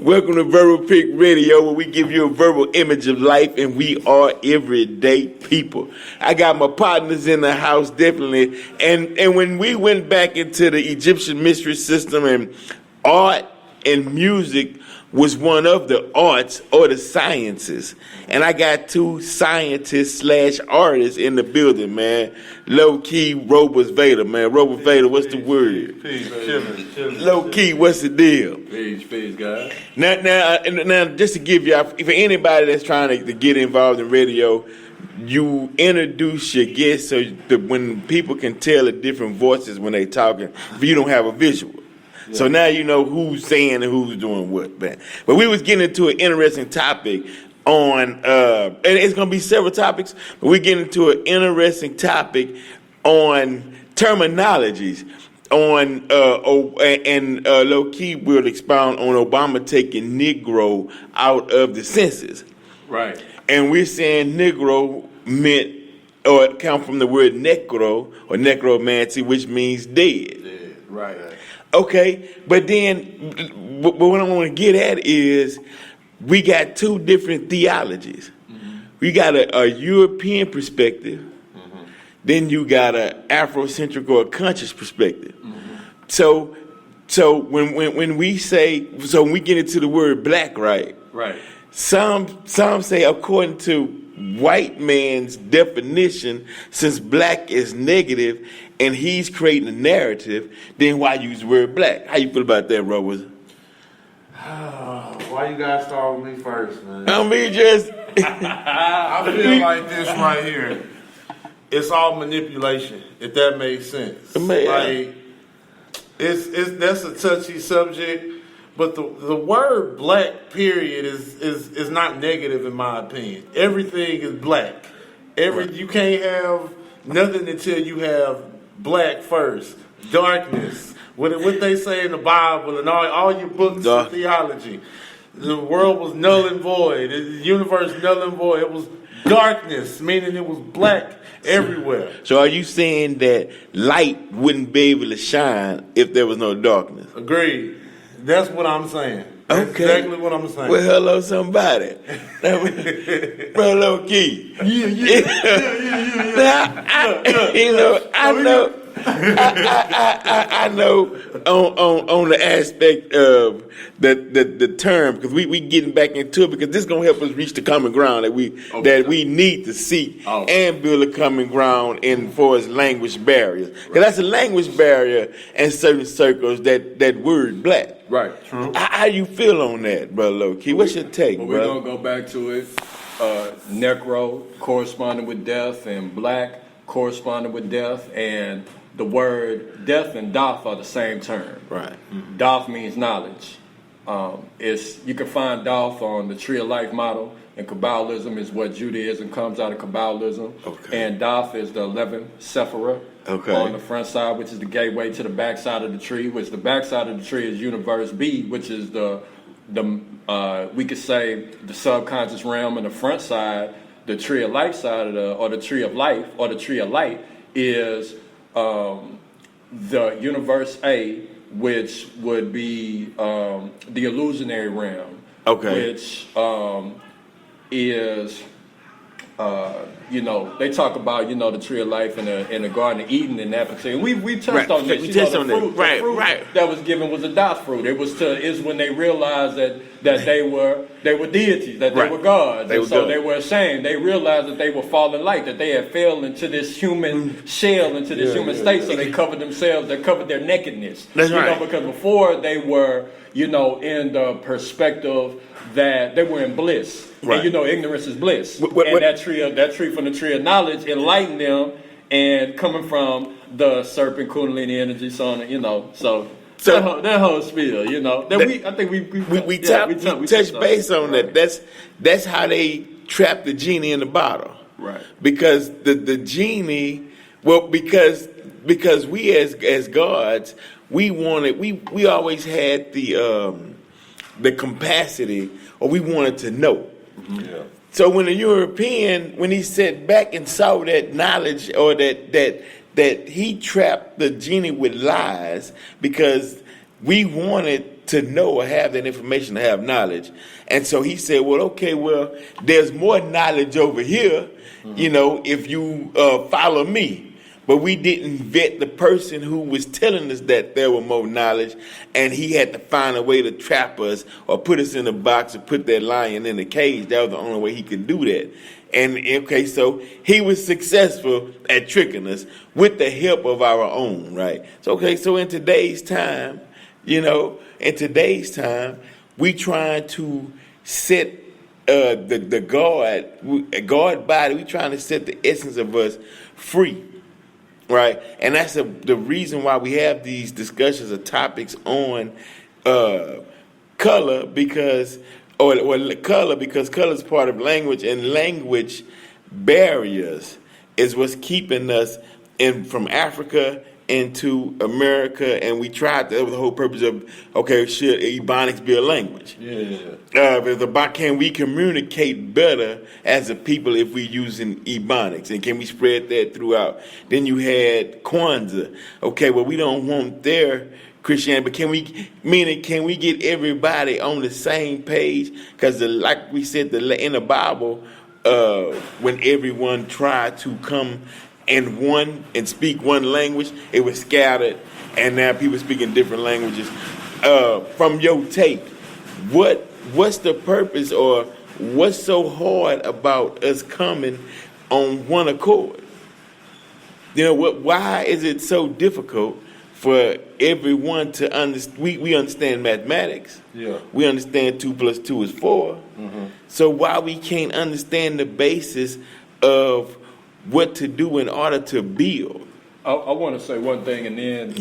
Welcome to Verbal Pick Radio, where we give you a verbal image of life, and we are everyday people. I got my partners in the house, definitely. And when we went back into the Egyptian mystery system, and art and music was one of the arts or the sciences. And I got two scientists / artists in the building, man. Low key, Robus, Vader, man. Robus, Vader, what's the word? Peace, chillin'. Low key, what's the deal? Peace, guys. Now, just to give you, for anybody that's trying to get involved in radio, you introduce your guests so that when people can tell the different voices when they talking, if you don't have a visual. Yeah. So now you know who's saying and who's doing what, man. But we was getting into an interesting topic on, and it's going to be several topics, but we're getting into an interesting topic on terminologies. And low key we'll expound on Obama taking Negro out of the census. Right. And we're saying Negro meant, or it come from the word necro or necromancy, which means dead. Right. Okay, but what I want to get at is we got two different theologies. Mm-hmm. We got a European perspective, mm-hmm. Then you got an Afrocentric or a conscious perspective. Mm-hmm. So when we say, so when we get into the word black, right? Right. Some say, according to white man's definition, since black is negative and he's creating a narrative, then why use the word black? How you feel about that, Robus? Why you gotta start with me first, man? I mean, just I feel like this right here. It's all manipulation, if that makes sense. Man. Like it's that's a touchy subject. But the word black, period, is not negative in my opinion. Everything is black. You can't have nothing until you have black first. Darkness. What they say in the Bible and all your books of theology. The world was null and void. The universe null and void. It was darkness, meaning it was black everywhere. So are you saying that light wouldn't be able to shine if there was no darkness? Agreed. That's what I'm saying. That's exactly what I'm saying. Well, hello, somebody. Bro, low key. Yeah. I know on the aspect of the term, because we getting back into it, because this is gonna help us reach the common ground that we need to seek and build a common ground in for as language barriers. Because that's a language barrier in certain circles, that word black. Right. True. How you feel on that, brother Low-Key? What's your take, bro? We're gonna go back to it. Necro corresponding with death, and black corresponding with death, and the word death and doth are the same term. Right. Mm-hmm. Doth means knowledge. You can find doth on the Tree of Life model, and Kabbalism is what Judaism comes out of Kabbalism. Okay. And doth is the 11th Sephirah. Okay. On the front side, which is the gateway to the back side of the tree, which the back side of the tree is universe B, which is the we could say the subconscious realm, and the front side, the tree of life side or the tree of life or the tree of light is the universe A, which would be the illusionary realm. Okay. Which is they talk about the tree of life in the Garden of Eden and that particular. We touched on this. We touched on the fruit, that. The fruit that was given was a doth fruit. It was when they realized that they were deities, that they were gods, they were ashamed. They realized that they were fallen light, that they had fell into this human shell, into this human state. So they covered themselves. They covered their nakedness. That's right. Because before they were in the perspective that they were in bliss. Right. And ignorance is bliss. And that tree from the tree of knowledge enlightened them, and coming from the serpent Kundalini energy, so that whole spiel, I think we touched base on that. That's how they trapped the genie in the bottle. Right. Because the genie, because we as gods, we always had the capacity, or we wanted to know. Mm-hmm. Yeah. So when the European, when he sat back and saw that knowledge, or that he trapped the genie with lies, because we wanted to know or have that information to have knowledge. And so he said, well, okay, well, there's more knowledge over here, if you follow me. But we didn't vet the person who was telling us that there were more knowledge, and he had to find a way to trap us or put us in a box or put that lion in a cage. That was the only way he could do that. And, okay, so he was successful at tricking us with the help of our own, right? So, okay, so in today's time, we trying to set the God body, we trying to set the essence of us free. Right, and that's the reason why we have these discussions of topics on color, because color is part of language, and language barriers is what's keeping us from Africa into America, and we tried that was the whole purpose of, okay, should Ebonics be a language? It's about, can we communicate better as a people if we're using Ebonics, and can we spread that throughout? Then you had Kwanzaa. Okay, well, we don't want their Christianity, but can we get everybody on the same page? Because like we said, in the Bible, when everyone tried to come and speak one language, it was scattered, and now people speaking different languages. From your take, what's the purpose, or what's so hard about us coming on one accord? Why is it so difficult for everyone to understand? We understand mathematics. Yeah. We understand 2 + 2 is 4. Mm-hmm. So why we can't understand the basis of what to do in order to build? I want to say one thing, and then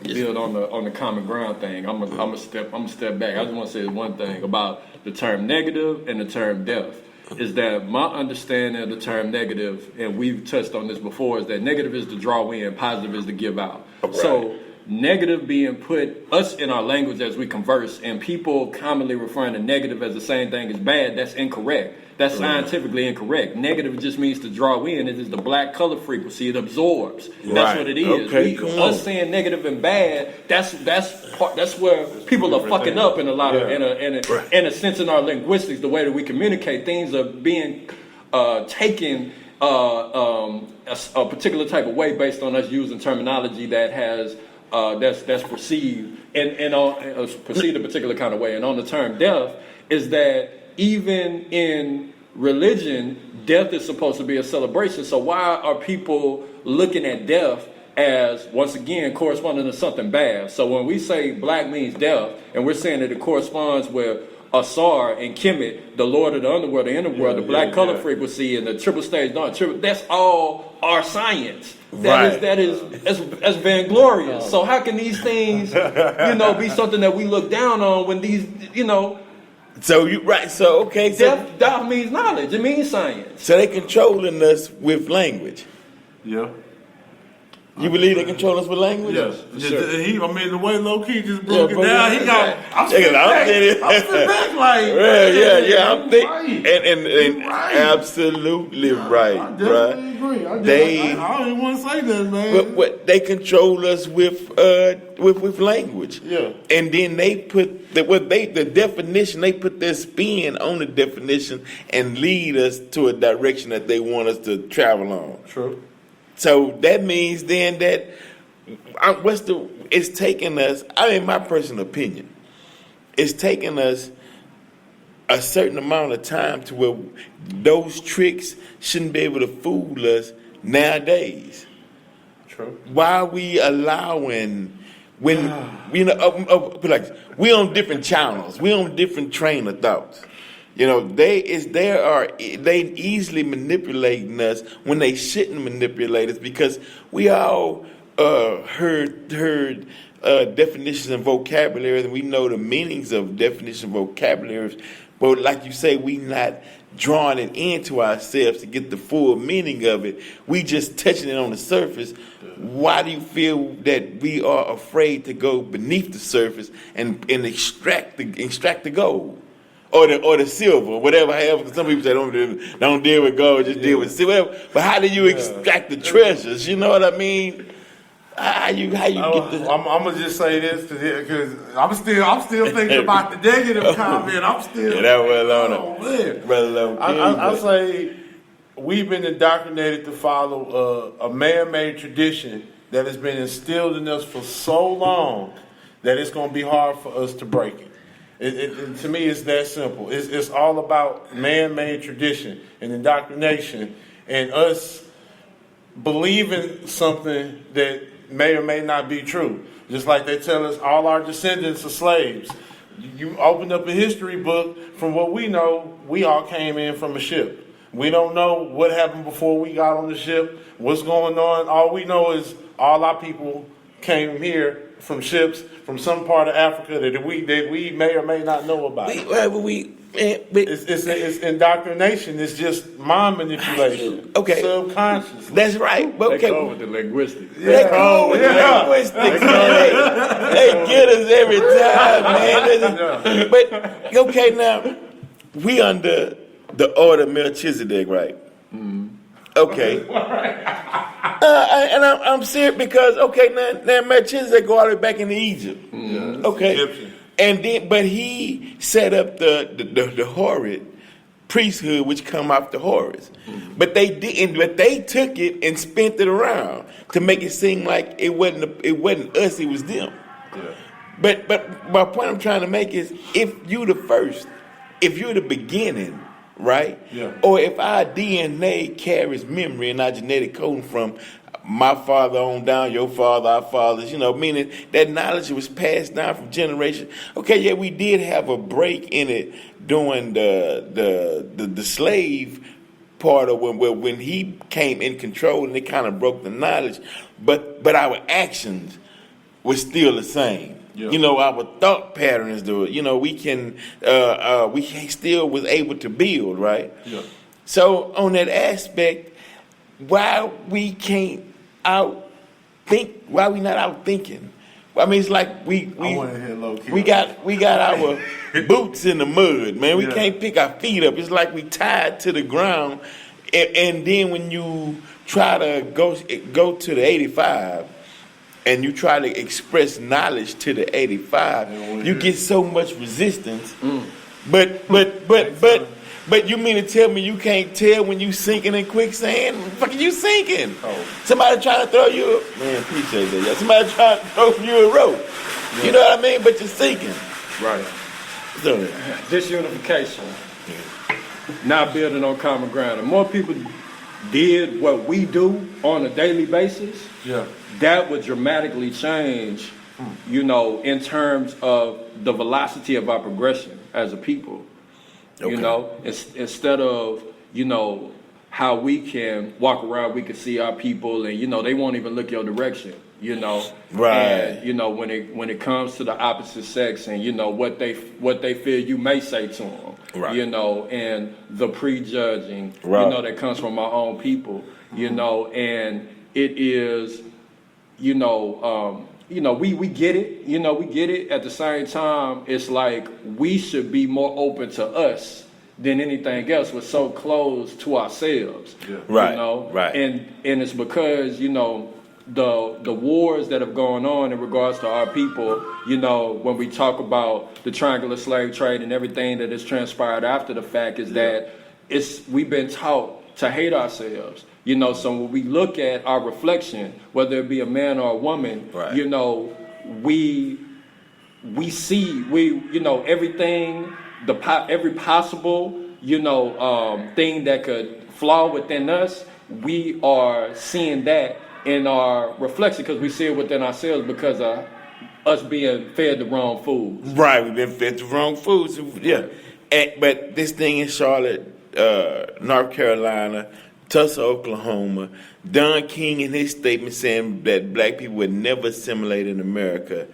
build on the common ground thing. I'm a step back. I just want to say one thing about the term negative and the term death. Is that my understanding of the term negative, and we've touched on this before, is that negative is to draw in, positive is to give out. Right. So negative being put us in our language as we converse, and people commonly referring to negative as the same thing as bad. That's incorrect. That's scientifically incorrect. Negative just means to draw in. It is the black color frequency. It absorbs. That's what it is. Okay, us saying negative and bad. That's where people are fucking up in a lot of in a sense in our linguistics. The way that we communicate, things are being taken a particular type of way based on us using terminology that has that's perceived and perceived a particular kind of way. And on the term death is that even in religion, death is supposed to be a celebration. So why are people looking at death as, once again, corresponding to something bad? So when we say black means death, and we're saying that it corresponds with Asar and Kemet, the Lord of the underworld, the inner world, the black color frequency, and the triple stage dawn, that's all our science. That is vainglorious. So how can these things, be something that we look down on when these, So okay. Death means knowledge. It means science. So they controlling us with language. Yeah. You believe they control us with language? Yes. Sure. The way low key just broke it down. I'm sitting back like, I'm thinking, and absolutely right. I definitely agree. I don't even want to say that, man. But they control us with language. Yeah. And then they put the definition. They put their spin on the definition and lead us to a direction that they want us to travel on. True. So that means then that it's taking us, my personal opinion, it's taking us a certain amount of time to where those tricks shouldn't be able to fool us nowadays. True. Why are we allowing, we on different channels, we on different train of thoughts. They easily manipulating us when they shouldn't manipulate us, because we all heard definitions and vocabularies, and we know the meanings of definitions and vocabularies. But like you say, we not drawing it into ourselves to get the full meaning of it. We just touching it on the surface. Why do you feel that we are afraid to go beneath the surface and extract the gold? Or the silver, whatever. However, some people say don't deal with gold, just deal with silver. But how do you extract the treasures? You know what I mean? How you get the? I'm gonna just say this because I'm still thinking about the negative comment. I'm still. Yeah, that was on oh, man. Brother I say we've been indoctrinated to follow a man-made tradition that has been instilled in us for so long that it's going to be hard for us to break it. To me, it's that simple. It's all about man-made tradition and indoctrination and us believing something that may or may not be true. Just like they tell us all our descendants are slaves. You open up a history book, from what we know, we all came in from a ship. We don't know what happened before we got on the ship, what's going on. All we know is all our people came here from ships from some part of Africa that we may or may not know about. It's indoctrination. It's just mind manipulation. Okay. Subconscious. That's right. But They go with the linguistics. They go with the linguistics, man. They get us every time, man. But okay, now we under the order of Melchizedek, right? Okay. And I'm serious because now Melchizedek go all the way back into Egypt. Okay. Egyptian. And then, but he set up the Horrid priesthood, which come after Horus. But they didn't. But they took it and spent it around to make it seem like it wasn't us, it was them. Yeah. But my point I'm trying to make is, if you're the first, if you're the beginning, right? Yeah. Or if our DNA carries memory and our genetic code from my father on down, your father, our fathers, meaning that knowledge was passed down from generation. Okay, yeah, we did have a break in it during the slave part of when he came in control, and it kind of broke the knowledge, but our actions were still the same. Yeah. Our thought patterns do it. We still was able to build, right? Yeah. So on that aspect, why we not out thinking? I mean, it's like we got our boots in the mud, man. We can't pick our feet up. It's like we tied to the ground, and then when you try to go to the 85. And you try to express knowledge to the 85, you get so much resistance. But you mean to tell me you can't tell when you sinking in quicksand? Fucking you sinking. Somebody trying to throw you man, appreciate that. Yeah. Somebody trying to throw you a rope. Yeah. You know what I mean? But you're sinking. Right. So, disunification. Not building on common ground. And more people did what we do on a daily basis. Yeah. That would dramatically change, in terms of the velocity of our progression as a people. Okay. Instead of, how we can walk around, we can see our people and, they won't even look your direction, Right. And, when it comes to the opposite sex and, what they feel you may say to them, right. And the prejudging, right. That comes from our own people, and it is, we get it, we get it. At the same time, it's like we should be more open to us than anything else. We're so close to ourselves, yeah. Right? Right. And it's because the wars that have gone on in regards to our people. When we talk about the triangular slave trade and everything that has transpired after the fact, is that we've been taught to hate ourselves. So when we look at our reflection, whether it be a man or a woman, right. We see everything, every possible thing that could flaw within us. We are seeing that in our reflection because we see it within ourselves because of us being fed the wrong foods. Right, we've been fed the wrong foods. Yeah, but this thing in Charlotte, North Carolina, Tulsa, Oklahoma, Don King in his statement saying that black people would never assimilate in America.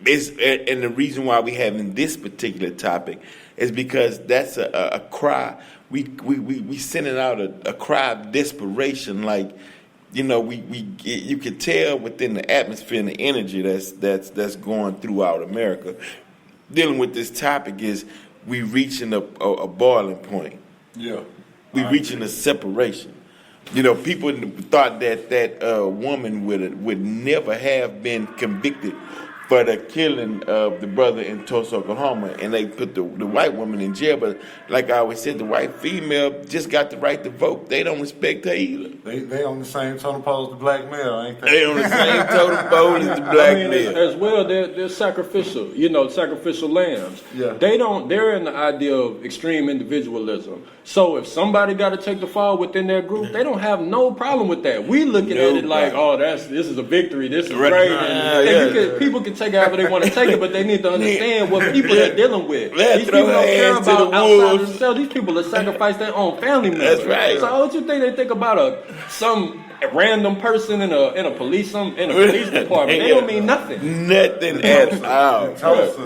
And the reason why we having this particular topic is because that's a cry. We sending out a cry of desperation. Like, you can tell within the atmosphere and the energy that's going throughout America. Dealing with this topic is we reaching a boiling point. Yeah. We reaching a separation. People thought that woman would never have been convicted for the killing of the brother in Tulsa, Oklahoma, and they put the white woman in jail. But like I always said, the white female just got the right to vote. They don't respect her either. They on the same totem pole as the black male, ain't they? They on the same totem pole as the black male. As well, they're sacrificial, sacrificial lambs. Yeah. They're in the idea of extreme individualism. So if somebody got to take the fall within their group, they don't have no problem with that. We looking at it like, this is a victory, this is great. And people can take it however they want to take it, but they need to understand what people are dealing with. These people don't care about outside of themselves. These people have sacrificed their own family members. That's right. So what you think they think about some random person in a police department? They don't mean nothing. Nothing at all.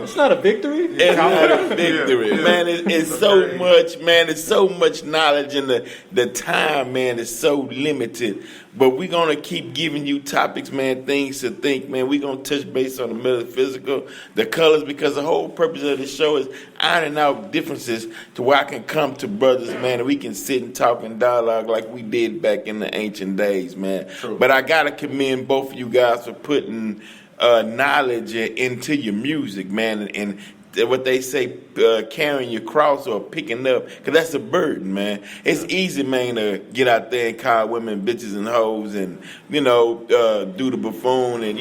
It's not a victory. It's not a victory, man. It's so much, man. It's so much knowledge, and the time, man, is so limited. But we're gonna keep giving you topics, man, things to think, man. We're gonna touch base on the metaphysical, the colors, because the whole purpose of the show is ironing out differences to where I can come to brothers, man, and we can sit and talk and dialogue like we did back in the ancient days, man. True. But I gotta commend both of you guys for putting knowledge into your music, man, and what they say, carrying your cross or picking up, because that's a burden, man. It's easy, man, to get out there and call women bitches and hoes and, do the buffoon and,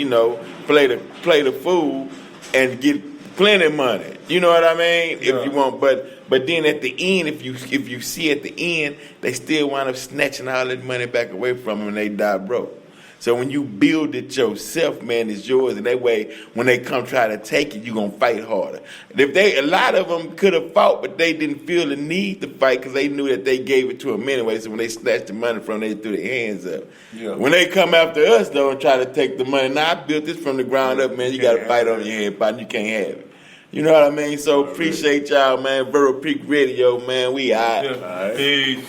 play the fool and get plenty of money. You know what I mean? Yeah. If you want, but then at the end, if you see at the end, they still wind up snatching all that money back away from them and they die broke. So when you build it yourself, man, it's yours. And that way, when they come try to take it, you're going to fight harder. A lot of them could have fought, but they didn't feel the need to fight because they knew that they gave it to them anyway. So when they snatched the money from them, they threw their hands up. Yeah. When they come after us, though, and try to take the money, now I built this from the ground up, man. You got to fight on your head, partner. You can't have it. You know what I mean? So appreciate y'all, man. Vero Peak Radio, man. We out. Yeah. Peace.